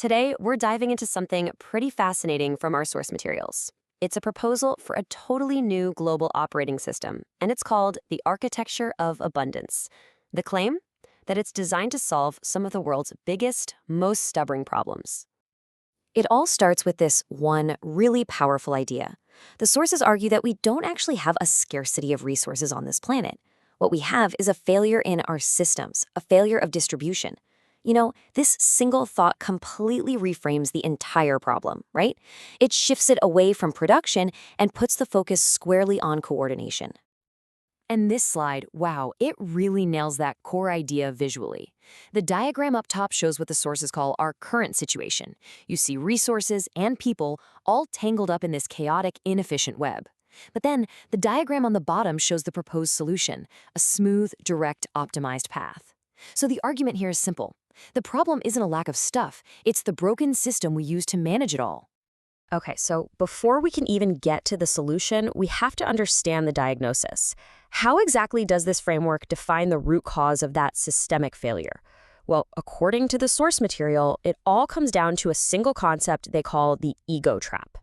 Today, we're diving into something pretty fascinating from our source materials. It's a proposal for a totally new global operating system, and it's called the Architecture of Abundance. The claim? That it's designed to solve some of the world's biggest, most stubborn problems. It all starts with this one really powerful idea. The sources argue that we don't actually have a scarcity of resources on this planet. What we have is a failure in our systems, a failure of distribution. You know, this single thought completely reframes the entire problem, right? It shifts it away from production and puts the focus squarely on coordination. And this slide, wow, it really nails that core idea visually. The diagram up top shows what the sources call our current situation. You see resources and people all tangled up in this chaotic, inefficient web. But then, the diagram on the bottom shows the proposed solution, a smooth, direct, optimized path. So the argument here is simple. The problem isn't a lack of stuff, it's the broken system we use to manage it all. Okay, so before we can even get to the solution, we have to understand the diagnosis. How exactly does this framework define the root cause of that systemic failure? Well, according to the source material, it all comes down to a single concept they call the ego trap.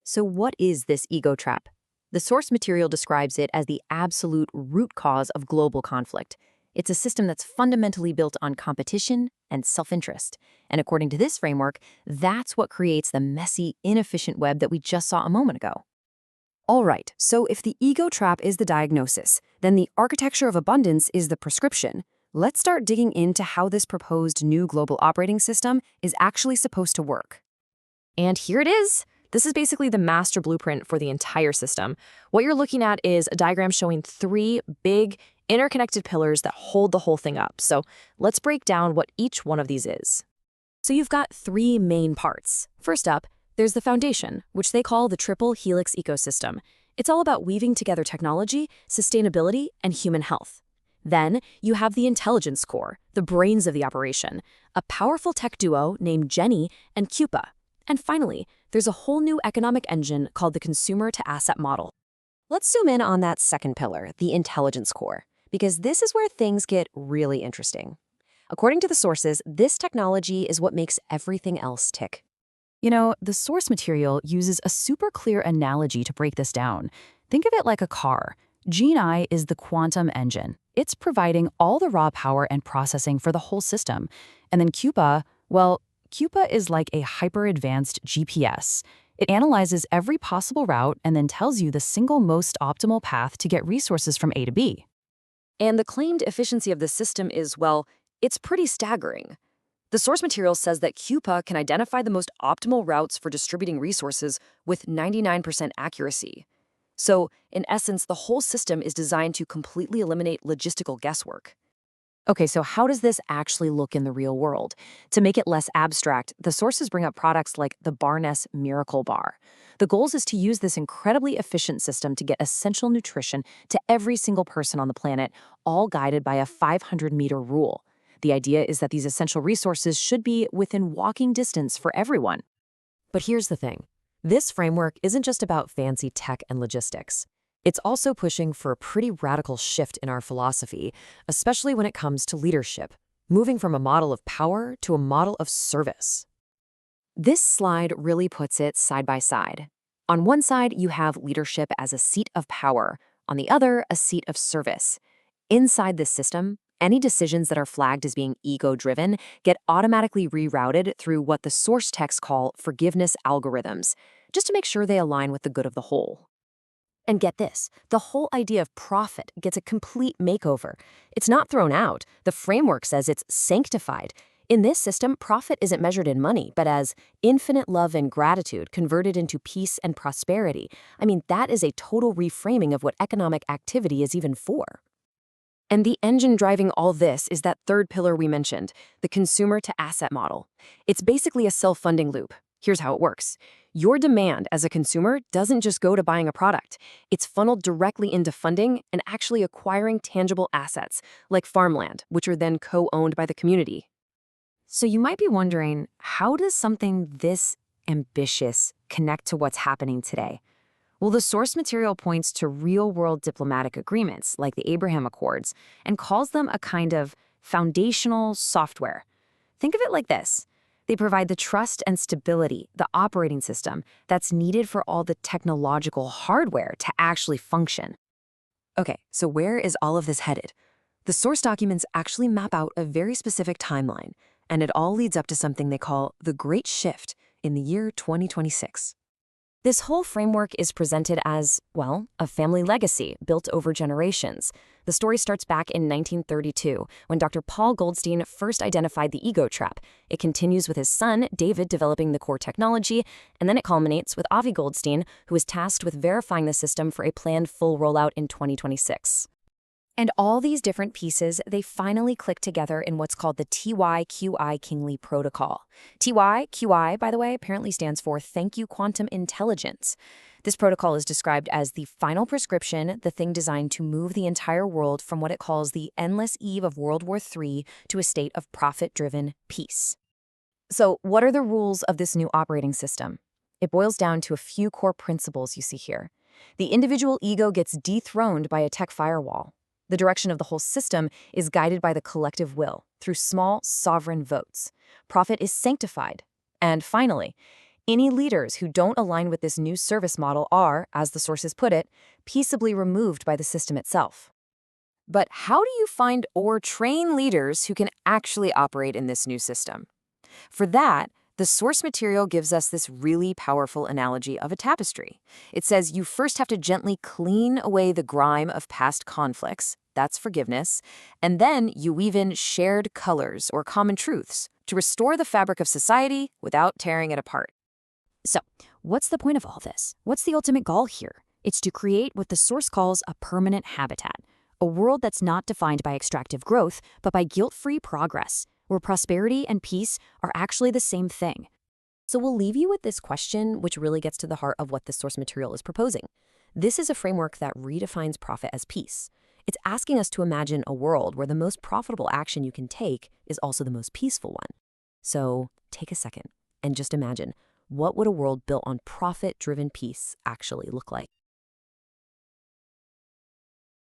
So what is this ego trap? The source material describes it as the absolute root cause of global conflict. It's a system that's fundamentally built on competition and self-interest. And according to this framework, that's what creates the messy, inefficient web that we just saw a moment ago. All right, so if the ego trap is the diagnosis, then the architecture of abundance is the prescription. Let's start digging into how this proposed new global operating system is actually supposed to work. And here it is. This is basically the master blueprint for the entire system. What you're looking at is a diagram showing three big, interconnected pillars that hold the whole thing up. So let's break down what each one of these is. So you've got three main parts. First up, there's the foundation, which they call the Triple Helix Ecosystem. It's all about weaving together technology, sustainability, and human health. Then you have the intelligence core, the brains of the operation, a powerful tech duo named GENII and CUPA. And finally, there's a whole new economic engine called the consumer-to-asset model. Let's zoom in on that second pillar, the intelligence core, because this is where things get really interesting. According to the sources, this technology is what makes everything else tick. You know, the source material uses a super clear analogy to break this down. Think of it like a car. GENI is the quantum engine. It's providing all the raw power and processing for the whole system. And then CUPA, well, CUPA is like a hyper-advanced GPS. It analyzes every possible route and then tells you the single most optimal path to get resources from A to B. And the claimed efficiency of the system is, well, it's pretty staggering. The source material says that CUPA can identify the most optimal routes for distributing resources with 99% accuracy. So, in essence, the whole system is designed to completely eliminate logistical guesswork. Okay, so how does this actually look in the real world? To make it less abstract, the sources bring up products like the Barness Miracle Bar. The goal is to use this incredibly efficient system to get essential nutrition to every single person on the planet, all guided by a 500-meter rule. The idea is that these essential resources should be within walking distance for everyone. But here's the thing. This framework isn't just about fancy tech and logistics. It's also pushing for a pretty radical shift in our philosophy, especially when it comes to leadership, moving from a model of power to a model of service. This slide really puts it side by side. On one side, you have leadership as a seat of power, on the other, a seat of service. Inside this system, any decisions that are flagged as being ego-driven get automatically rerouted through what the source texts call forgiveness algorithms, just to make sure they align with the good of the whole. And get this, the whole idea of profit gets a complete makeover. It's not thrown out. The framework says it's sanctified. In this system, profit isn't measured in money, but as infinite love and gratitude converted into peace and prosperity. I mean, that is a total reframing of what economic activity is even for. And the engine driving all this is that third pillar we mentioned, the consumer-to-asset model. It's basically a self-funding loop. Here's how it works. Your demand as a consumer doesn't just go to buying a product. It's funneled directly into funding and actually acquiring tangible assets, like farmland, which are then co-owned by the community. So you might be wondering, how does something this ambitious connect to what's happening today? Well, the source material points to real-world diplomatic agreements, like the Abraham Accords, and calls them a kind of foundational software. Think of it like this. They provide the trust and stability, the operating system, that's needed for all the technological hardware to actually function. Okay, so where is all of this headed? The source documents actually map out a very specific timeline, and it all leads up to something they call the Great Shift in the year 2026. This whole framework is presented as, well, a family legacy built over generations. The story starts back in 1932, when Dr. Paul Goldstein first identified the ego trap. It continues with his son, David, developing the core technology, and then it culminates with Avi Goldstein, who is tasked with verifying the system for a planned full rollout in 2026. And all these different pieces, they finally click together in what's called the TYQI Kingly Protocol. TYQI, by the way, apparently stands for Thank You Quantum Intelligence. This protocol is described as the final prescription, the thing designed to move the entire world from what it calls the endless eve of World War III to a state of profit-driven peace. So what are the rules of this new operating system? It boils down to a few core principles you see here. The individual ego gets dethroned by a tech firewall. The direction of the whole system is guided by the collective will, through small, sovereign votes. Profit is sanctified. And finally, any leaders who don't align with this new service model are, as the sources put it, peaceably removed by the system itself. But how do you find or train leaders who can actually operate in this new system? For that, the source material gives us this really powerful analogy of a tapestry. It says you first have to gently clean away the grime of past conflicts, that's forgiveness, and then you weave in shared colors or common truths to restore the fabric of society without tearing it apart. So, what's the point of all this? What's the ultimate goal here? It's to create what the source calls a permanent habitat, a world that's not defined by extractive growth, but by guilt-free progress, where prosperity and peace are actually the same thing. So we'll leave you with this question, which really gets to the heart of what this source material is proposing. This is a framework that redefines profit as peace. It's asking us to imagine a world where the most profitable action you can take is also the most peaceful one. So take a second and just imagine, what would a world built on profit-driven peace actually look like?